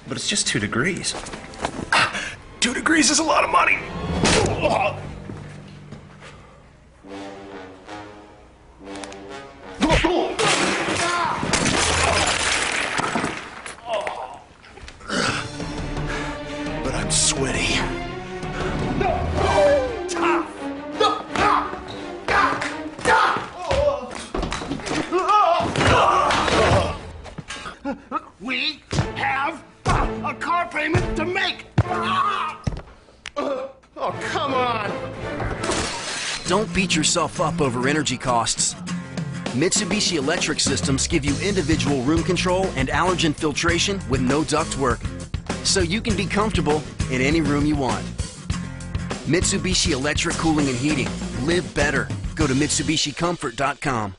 But it's just 2 degrees. 2 degrees is a lot of money. But I'm sweaty. We have a car payment to make. Oh, come on. Don't beat yourself up over energy costs. Mitsubishi Electric Systems give you individual room control and allergen filtration with no ductwork, so you can be comfortable in any room you want. Mitsubishi Electric Cooling and Heating. Live better. Go to MitsubishiComfort.com.